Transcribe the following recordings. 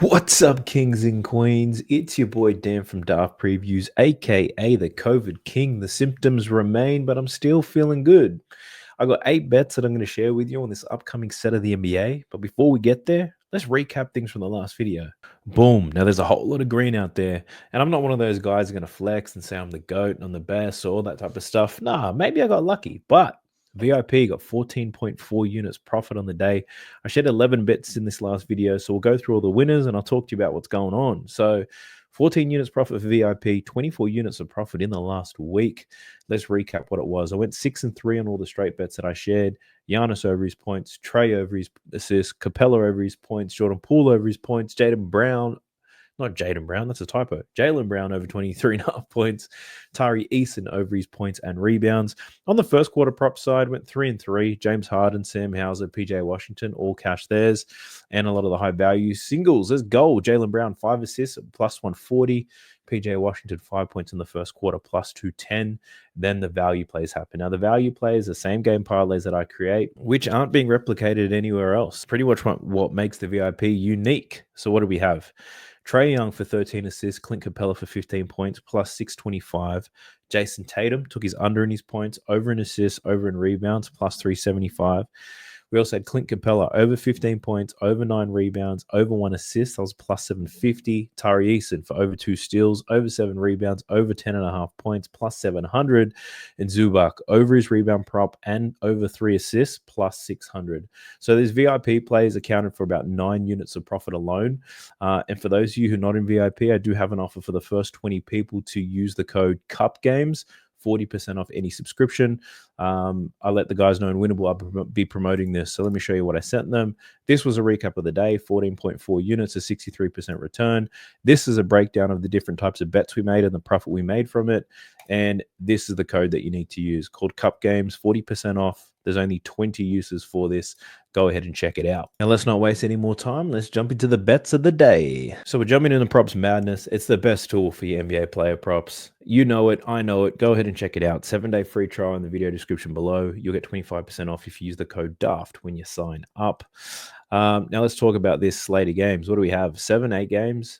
What's up, kings and queens? It's your boy Dan from Daft Previews, aka the COVID King. The symptoms remain, but I'm still feeling good. I got 8 bets that I'm going to share with you on this upcoming set of the NBA. But before we get there, let's recap things from the last video. Boom. Now, there's a whole lot of green out there, and I'm not one of those guys who's going to flex and say I'm the GOAT and I'm the best or all that type of stuff. Nah, maybe I got lucky, but VIP got 14.4 units profit on the day. I shared 11 bets in this last video, so we'll go through all the winners and I'll talk to you about what's going on. So 14 units profit for VIP, 24 units of profit in the last week. Let's recap what it was. I went 6-3 on all the straight bets that I shared. Giannis over his points, Trey over his assists, Capella over his points, Jordan Poole over his points, Jaden Brown, not Jaden Brown, that's a typo. Jaylen Brown over 23.5 points. Tari Eason over his points and rebounds. On the first quarter prop side, went 3-3. James Harden, Sam Hauser, PJ Washington, all cash theirs. And a lot of the high value singles. There's gold. Jaylen Brown, 5 assists, plus 140. PJ Washington, 5 points in the first quarter, plus 210. Then the value plays happen. Now, the value plays, the same game parlays that I create, which aren't being replicated anywhere else. Pretty much what makes the VIP unique. So what do we have? Trae Young for 13 assists, Clint Capella for 15 points, plus 625. Jason Tatum took his under in his points, over in assists, over in rebounds, plus 375. We also had Clint Capella over 15 points, over 9 rebounds, over 1 assist. That was plus 750. Tari Eason for over 2 steals, over 7 rebounds, over 10.5 points, plus 700. And Zubac over his rebound prop and over 3 assists, plus 600. So these VIP plays accounted for about 9 units of profit alone. And for those of you who are not in VIP, I do have an offer for the first 20 people to use the code CUPGAMES. 40% off any subscription. I let the guys know in Winnable I'll be promoting this. So let me show you what I sent them. This was a recap of the day, 14.4 units, a 63% return. This is a breakdown of the different types of bets we made and the profit we made from it. And this is the code that you need to use called Cup Games, 40% off. There's only 20 uses for this. Go ahead and check it out. Now, let's not waste any more time. Let's jump into the bets of the day. So we're jumping into props madness. It's the best tool for your NBA player props. You know it. I know it. Go ahead and check it out. 7-day free trial in the video description below. You'll get 25% off if you use the code DAFT when you sign up. Now let's talk about this slate of games. What do we have? 7-8 games.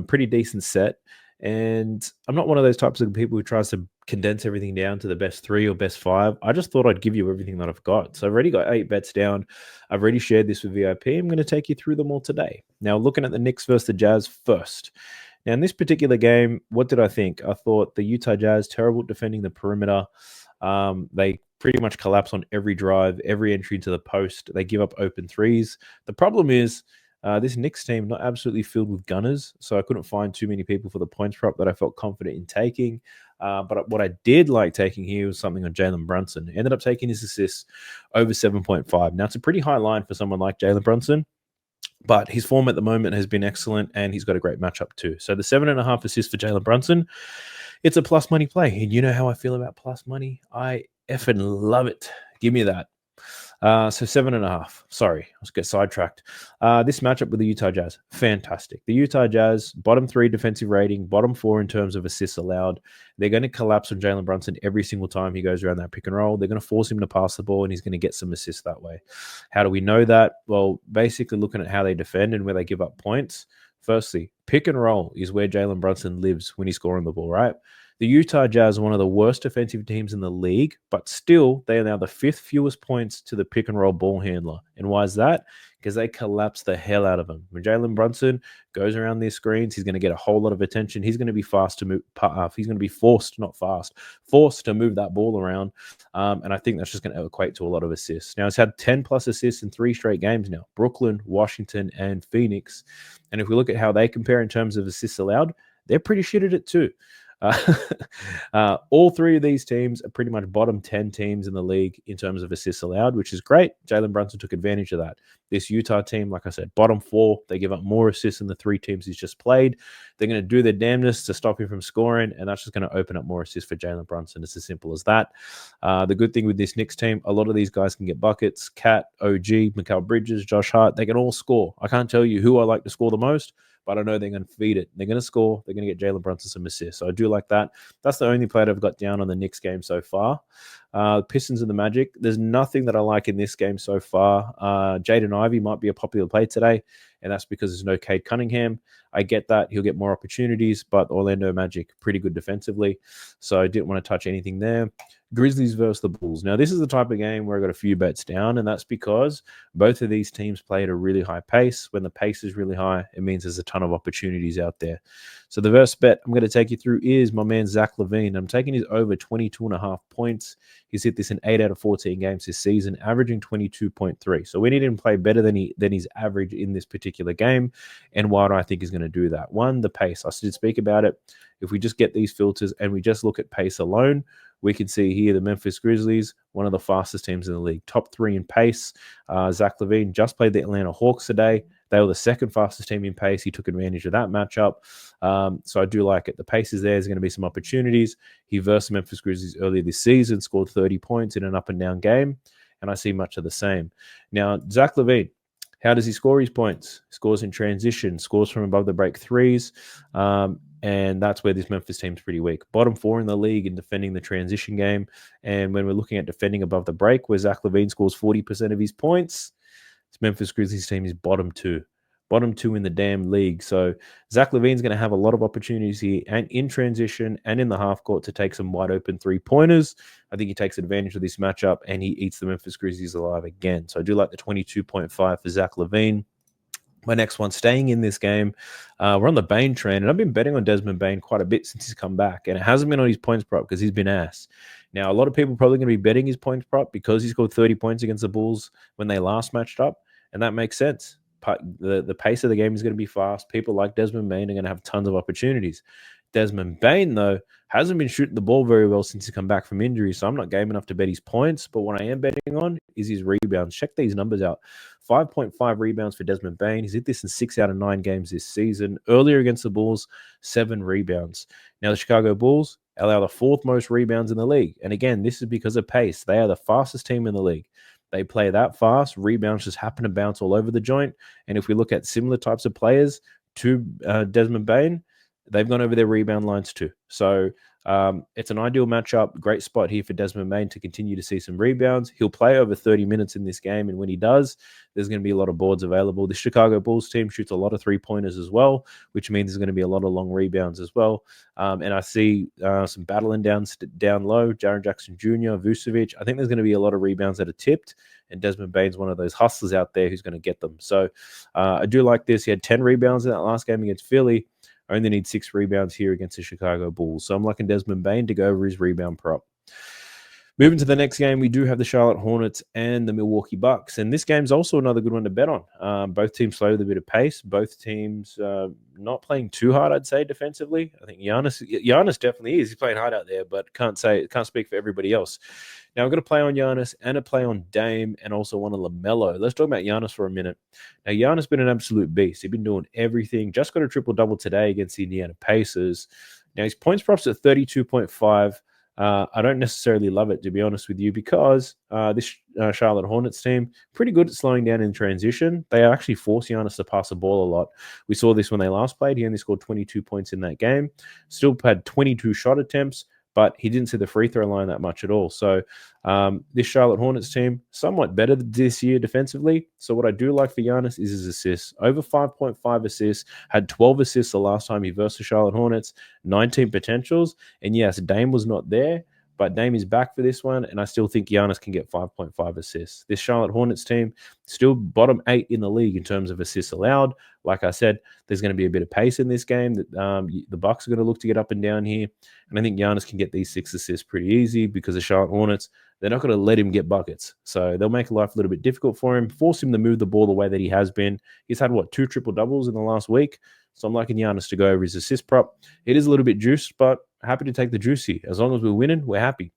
Pretty decent set. And I'm not one of those types of people who tries to condense everything down to the best 3 or best 5. I just thought I'd give you everything that I've got. So I've already got 8 bets down. I've already shared this with VIP. I'm going to take you through them all today. Now, looking at the Knicks versus the Jazz first. Now, in this particular game, what did I think? I thought the Utah Jazz, terrible at defending the perimeter. They pretty much collapse on every drive, every entry into the post. They give up open threes. The problem is, this Knicks team not absolutely filled with gunners, so I couldn't find too many people for the points prop that I felt confident in taking. But what I did like taking here was something on Jalen Brunson. Ended up taking his assists over 7.5. Now, it's a pretty high line for someone like Jalen Brunson, but his form at the moment has been excellent, and he's got a great matchup too. So the 7.5 assists for Jalen Brunson, it's a plus money play. And you know how I feel about plus money. I effing love it. Give me that. So 7.5. Sorry, let's get sidetracked. This matchup with the Utah Jazz, fantastic. The Utah Jazz, bottom 3 defensive rating, bottom 4 in terms of assists allowed. They're going to collapse on Jalen Brunson every single time he goes around that pick and roll. They're going to force him to pass the ball, and he's going to get some assists that way. How do we know that? Well, basically looking at how they defend and where they give up points. Firstly, pick and roll is where Jalen Brunson lives when he's scoring the ball, right? The Utah Jazz are one of the worst defensive teams in the league, but still, they are now the 5th fewest points to the pick and roll ball handler. And why is that? Because they collapse the hell out of him. When Jalen Brunson goes around these screens, he's going to get a whole lot of attention. He's going to be fast to move. He's going to be forced, not fast, forced to move that ball around. And I think that's just going to equate to a lot of assists. Now, he's had 10 plus assists in 3 straight games now. Brooklyn, Washington, and Phoenix. And if we look at how they compare in terms of assists allowed, they're pretty shit at it too. All 3 of these teams are pretty much bottom 10 teams in the league in terms of assists allowed, which is great. Jalen Brunson took advantage of that. This Utah team, like I said, bottom 4, they give up more assists than the 3 teams he's just played. They're going to do their damnness to stop him from scoring, and that's just going to open up more assists for Jalen Brunson. It's as simple as that. The good thing with this Knicks team, a lot of these guys can get buckets. Cat, OG, Mikal Bridges, Josh Hart, they can all score. I can't tell you who I like to score the most, but I know they're going to feed it. They're going to score. They're going to get Jalen Brunson some assists. So I do like that. That's the only player I've got down on the Knicks game so far. Pistons and the Magic. There's nothing that I like in this game so far. Jaden Ivey might be a popular play today. and that's because there's no Cade Cunningham. I get that. He'll get more opportunities, but Orlando Magic, pretty good defensively. So I didn't want to touch anything there. Grizzlies versus the Bulls. Now, this is the type of game where I got a few bets down, and that's because both of these teams play at a really high pace. When the pace is really high, it means there's a ton of opportunities out there. So the first bet I'm going to take you through is my man Zach LaVine. I'm taking his over 22.5 points. He's hit this in 8 out of 14 games this season, averaging 22.3. So we need him to play better than his average in this particular game. And why do I think he's going to do that? One, the pace. I did speak about it. If we just get these filters and we just look at pace alone, we can see here the Memphis Grizzlies, one of the fastest teams in the league, top 3 in pace. Zach LaVine just played the Atlanta Hawks today. They were the second fastest team in pace. He took advantage of that matchup. So I do like it. The pace is there. There's going to be some opportunities. He versed the Memphis Grizzlies earlier this season, scored 30 points in an up and down game, and I see much of the same. Now, Zach LaVine, how does he score his points? He scores in transition, scores from above the break threes. And that's where this Memphis team's pretty weak. Bottom 4 in the league in defending the transition game. And when we're looking at defending above the break, where Zach LaVine scores 40% of his points, this Memphis Grizzlies team is bottom 2. Bottom 2 in the damn league. So Zach LaVine's going to have a lot of opportunities here and in transition and in the half court to take some wide open 3-pointers. I think he takes advantage of this matchup and he eats the Memphis Grizzlies alive again. So I do like the 22.5 for Zach LaVine. My next one, staying in this game, we're on the Bane train, and I've been betting on Desmond Bane quite a bit since he's come back, and it hasn't been on his points prop because he's been ass. Now, a lot of people are probably going to be betting his points prop because he scored 30 points against the Bulls when they last matched up, and that makes sense. The pace of the game is going to be fast. People like Desmond Bane are going to have tons of opportunities. Desmond Bane, though, hasn't been shooting the ball very well since he's come back from injury, so I'm not game enough to bet his points. But what I am betting on is his rebounds. Check these numbers out. 5.5 rebounds for Desmond Bane. He's hit this in 6 out of 9 games this season. Earlier against the Bulls, 7 rebounds. Now, the Chicago Bulls allow the 4th most rebounds in the league. And again, this is because of pace. They are the fastest team in the league. They play that fast. Rebounds just happen to bounce all over the joint. And if we look at similar types of players to Desmond Bane, they've gone over their rebound lines too. So it's an ideal matchup. Great spot here for Desmond Bane to continue to see some rebounds. He'll play over 30 minutes in this game, and when he does, there's going to be a lot of boards available. The Chicago Bulls team shoots a lot of 3-pointers as well, which means there's going to be a lot of long rebounds as well. And I see some battling down low. Jaren Jackson Jr., Vucevic. I think there's going to be a lot of rebounds that are tipped, and Desmond Bane's one of those hustlers out there who's going to get them. So I do like this. He had 10 rebounds in that last game against Philly. I only need 6 rebounds here against the Chicago Bulls. So I'm liking Desmond Bane to go over his rebound prop. Moving to the next game, we do have the Charlotte Hornets and the Milwaukee Bucks. And this game's also another good one to bet on. Both teams slow with a bit of pace. Both teams not playing too hard, I'd say, defensively. I think Giannis definitely is. He's playing hard out there, but can't speak for everybody else. Now, I've got to play on Giannis and a play on Dame and also one on LaMelo. Let's talk about Giannis for a minute. Now, Giannis has been an absolute beast. He's been doing everything. Just got a triple-double today against the Indiana Pacers. Now, his points props at 32.5. I don't necessarily love it, to be honest with you, because this Charlotte Hornets team, pretty good at slowing down in transition. They actually force Giannis to pass the ball a lot. We saw this when they last played. He only scored 22 points in that game. Still had 22 shot attempts, but he didn't see the free throw line that much at all. So this Charlotte Hornets team, somewhat better this year defensively. So what I do like for Giannis is his assists. Over 5.5 assists, had 12 assists the last time he versed the Charlotte Hornets, 19 potentials. And yes, Dame was not there, but Dame is back for this one, and I still think Giannis can get 5.5 assists. This Charlotte Hornets team, still bottom 8 in the league in terms of assists allowed. Like I said, there's going to be a bit of pace in this game. The Bucks are going to look to get up and down here, and I think Giannis can get these 6 assists pretty easy because the Charlotte Hornets, they're not going to let him get buckets. So they'll make life a little bit difficult for him, force him to move the ball the way that he has been. He's had, 2 triple-doubles in the last week? So I'm liking Giannis to go over his assist prop. It is a little bit juiced, but happy to take the juice here. As long as we're winning, we're happy.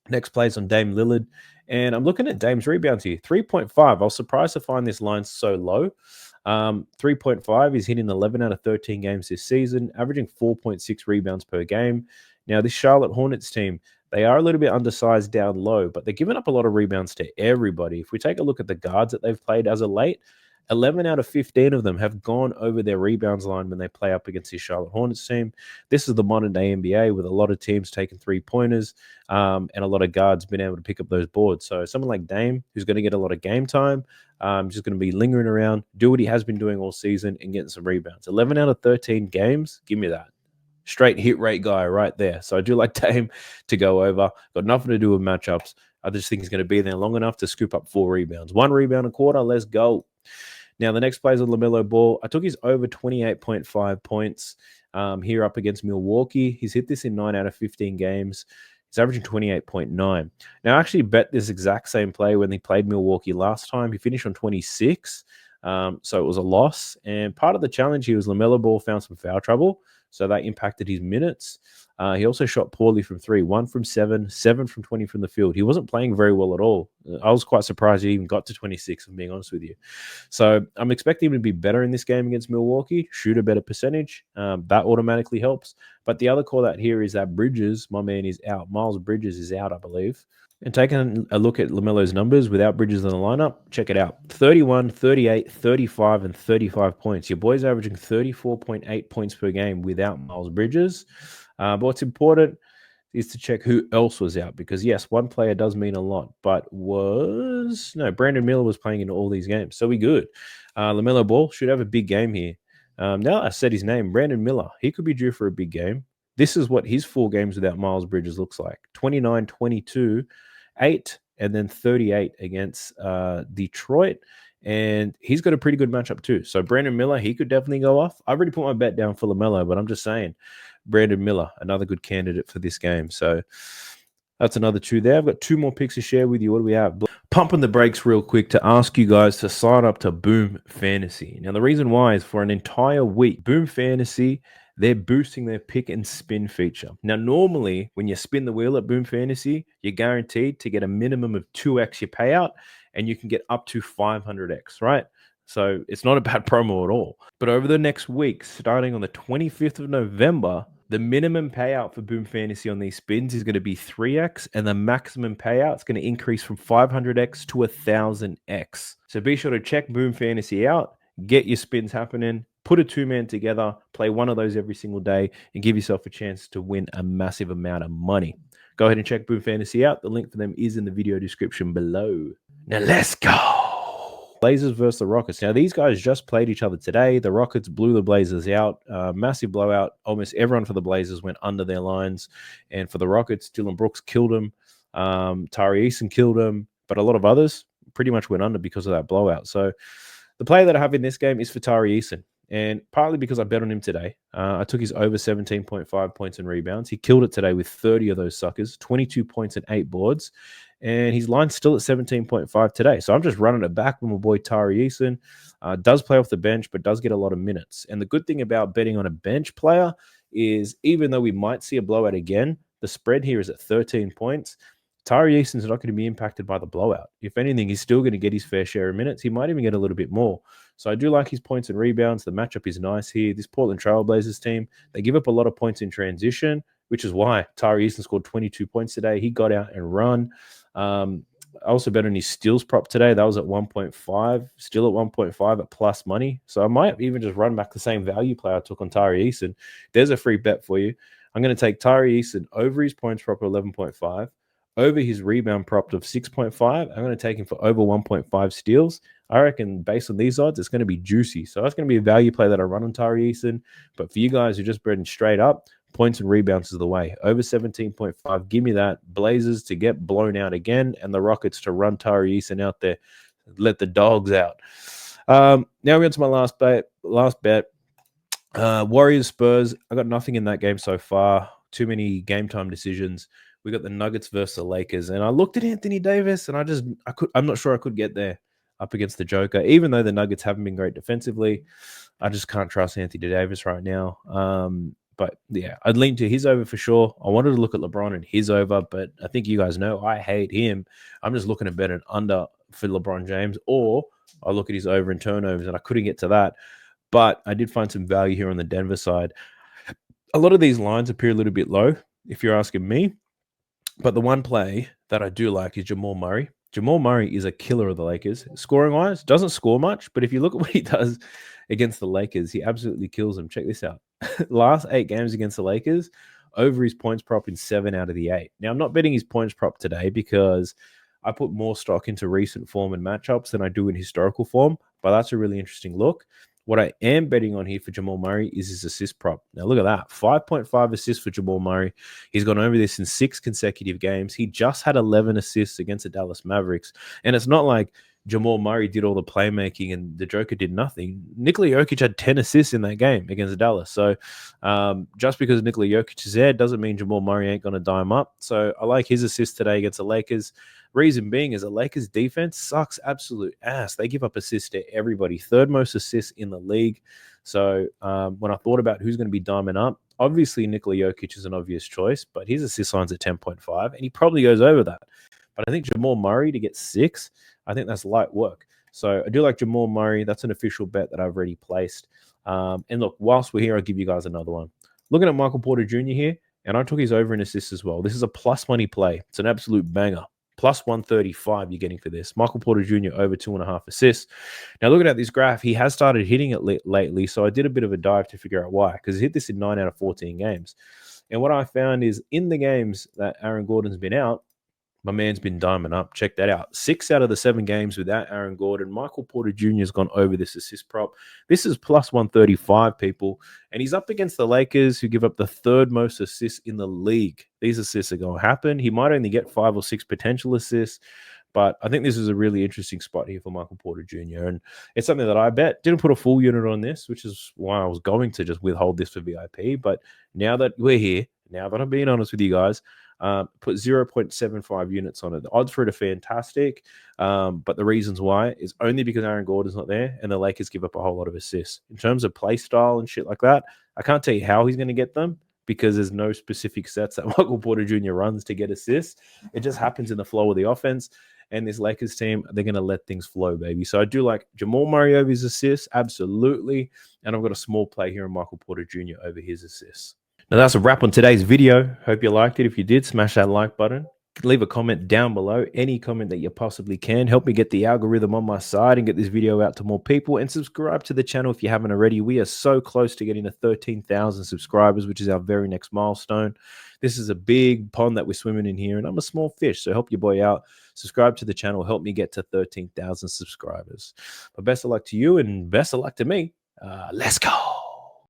Next play is on Dame Lillard. And I'm looking at Dame's rebounds here. 3.5. I was surprised to find this line so low. 3.5. He's hitting 11 out of 13 games this season, averaging 4.6 rebounds per game. Now, this Charlotte Hornets team, they are a little bit undersized down low, but they're giving up a lot of rebounds to everybody. If we take a look at the guards that they've played as of late, 11 out of 15 of them have gone over their rebounds line when they play up against the Charlotte Hornets team. This is the modern day NBA with a lot of teams taking 3-pointers and a lot of guards being able to pick up those boards. So someone like Dame, who's going to get a lot of game time, just going to be lingering around, do what he has been doing all season and getting some rebounds. 11 out of 13 games, give me that. Straight hit rate guy right there. So I do like Dame to go over. Got nothing to do with matchups. I just think he's going to be there long enough to scoop up 4 rebounds. 1 rebound a quarter. Let's go. Now, the next play is on LaMelo Ball. I took his over 28.5 points here up against Milwaukee. He's hit this in 9 out of 15 games. He's averaging 28.9. Now, I actually bet this exact same play when he played Milwaukee last time. He finished on 26, so it was a loss. And part of the challenge here was LaMelo Ball found some foul trouble, so that impacted his minutes. He also shot poorly from 3, 1 from 7, 7 from 20 from the field. He wasn't playing very well at all. I was quite surprised he even got to 26, if I'm being honest with you. So I'm expecting him to be better in this game against Milwaukee, shoot a better percentage. That automatically helps. But the other call out here is that Bridges, my man, is out. Miles Bridges is out, I believe. And taking a look at LaMelo's numbers without Bridges in the lineup, check it out. 31, 38, 35, and 35 points. Your boy's averaging 34.8 points per game without Miles Bridges. But what's important is to check who else was out, because yes, one player does mean a lot, but Brandon Miller was playing in all these games. So we good. LaMelo Ball should have a big game here. Now I said his name, Brandon Miller. He could be due for a big game. This is what his 4 games without Miles Bridges looks like. 29, 22, 8, and then 38 against Detroit. And he's got a pretty good matchup too. So Brandon Miller, he could definitely go off. I've already put my bet down for LaMelo, but I'm just saying, Brandon Miller, another good candidate for this game. So that's another 2 there. I've got 2 more picks to share with you. What do we have? Pumping the brakes real quick to ask you guys to sign up to Boom Fantasy. Now, the reason why is for an entire week, Boom Fantasy, they're boosting their pick and spin feature. Now, normally, when you spin the wheel at Boom Fantasy, you're guaranteed to get a minimum of 2x your payout, and you can get up to 500x, right? So it's not a bad promo at all. But over the next week, starting on the 25th of November, the minimum payout for Boom Fantasy on these spins is going to be 3x, and the maximum payout is going to increase from 500x to 1000x. So be sure to check Boom Fantasy out, get your spins happening, put a 2-man together, play one of those every single day, and give yourself a chance to win a massive amount of money. Go ahead and check Boom Fantasy out. The link for them is in the video description below. Now let's go. Blazers versus the Rockets. Now, these guys just played each other today. The Rockets blew the Blazers out. Massive blowout. Almost everyone for the Blazers went under their lines. And for the Rockets, Dylan Brooks killed him. Tari Eason killed him. But a lot of others pretty much went under because of that blowout. So the player that I have in this game is for Tari Eason. And partly because I bet on him today. I took his over 17.5 points and rebounds. He killed it today with 30 of those suckers, 22 points and 8 boards. And his line's still at 17.5 today. So I'm just running it back with my boy Tari Eason. Does play off the bench, but does get a lot of minutes. And the good thing about betting on a bench player is even though we might see a blowout again, the spread here is at 13 points. Tari Eason's not going to be impacted by the blowout. If anything, he's still going to get his fair share of minutes. He might even get a little bit more. So I do like his points and rebounds. The matchup is nice here. This Portland Trail Blazers team, they give up a lot of points in transition, which is why Tari Eason scored 22 points today. He got out and run. I also bet on his steals prop today. That was at 1.5, still at 1.5 at plus money. So I might even just run back the same value play I took on Tari Eason. There's a free bet for you. I'm going to take Tari Eason over his points prop of 11.5, over his rebound prop of 6.5. I'm going to take him for over 1.5 steals. I reckon based on these odds, it's going to be juicy. So that's going to be a value play that I run on Tari Eason. But for you guys who just betting straight up, points and rebounds is the way. Over 17.5. Give me that. Blazers to get blown out again, and the Rockets to run Tari Eason out there. Let the dogs out. Now we're on to my last bet. Warriors Spurs. I got nothing in that game so far. Too many game time decisions. We got the Nuggets versus the Lakers, and I looked at Anthony Davis, and I'm not sure I could get there up against the Joker. Even though the Nuggets haven't been great defensively, I just can't trust Anthony Davis right now. But yeah, I'd lean to his over for sure. I wanted to look at LeBron and his over, but I think you guys know I hate him. I'm just looking to bet an under for LeBron James, or I look at his over and turnovers, and I couldn't get to that. But I did find some value here on the Denver side. A lot of these lines appear a little bit low, if you're asking me. But the one play that I do like is Jamal Murray. Jamal Murray is a killer of the Lakers. Scoring wise, doesn't score much, but if you look at what he does against the Lakers, he absolutely kills them. Check this out. Last 8 games against the Lakers, over his points prop in 7 out of the 8. Now, I'm not betting his points prop today because I put more stock into recent form and matchups than I do in historical form, but that's a really interesting look. What I am betting on here for Jamal Murray is his assist prop. Now, look at that 5.5 assists for Jamal Murray. He's gone over this in 6 consecutive games. He just had 11 assists against the Dallas Mavericks. And it's not like Jamal Murray did all the playmaking and the Joker did nothing. Nikola Jokic had 10 assists in that game against Dallas. So just because Nikola Jokic is there doesn't mean Jamal Murray ain't going to dime up. So I like his assist today against the Lakers. Reason being is the Lakers defense sucks absolute ass. They give up assists to everybody. Third most assists in the league. So when I thought about who's going to be diming up, obviously Nikola Jokic is an obvious choice, but his assist line's at 10.5, and he probably goes over that. But I think Jamal Murray to get 6, I think that's light work. So I do like Jamal Murray. That's an official bet that I've already placed. And look, whilst we're here, I'll give you guys another one. Looking at Michael Porter Jr. here, and I took his over in assists as well. This is a plus money play. It's an absolute banger. Plus 135 you're getting for this. Michael Porter Jr. over 2.5 assists. Now, looking at this graph, he has started hitting it lately, so I did a bit of a dive to figure out why, because he hit this in 9 out of 14 games. And what I found is in the games that Aaron Gordon's been out, my man's been diming up. Check that out. 6 out of the 7 games without Aaron Gordon. Michael Porter Jr. has gone over this assist prop. This is plus 135, people. And he's up against the Lakers, who give up the third most assists in the league. These assists are going to happen. He might only get 5 or 6 potential assists. But I think this is a really interesting spot here for Michael Porter Jr. And it's something that I bet. Didn't put a full unit on this, which is why I was going to just withhold this for VIP. But now that we're here, now that I'm being honest with you guys, put 0.75 units on it. The odds for it are fantastic, but the reasons why is only because Aaron Gordon's not there and the Lakers give up a whole lot of assists. In terms of play style and shit like that, I can't tell you how he's going to get them because there's no specific sets that Michael Porter Jr. runs to get assists. It just happens in the flow of the offense. And this Lakers team, they're going to let things flow, baby. So I do like Jamal Murray over his assists, absolutely. And I've got a small play here on Michael Porter Jr. over his assists. Now, that's a wrap on today's video. Hope you liked it. If you did, smash that like button. Leave a comment down below. Any comment that you possibly can. Help me get the algorithm on my side and get this video out to more people. And subscribe to the channel if you haven't already. We are so close to getting to 13,000 subscribers, which is our very next milestone. This is a big pond that we're swimming in here, and I'm a small fish, so help your boy out. Subscribe to the channel. Help me get to 13,000 subscribers. But best of luck to you, and best of luck to me. Let's go.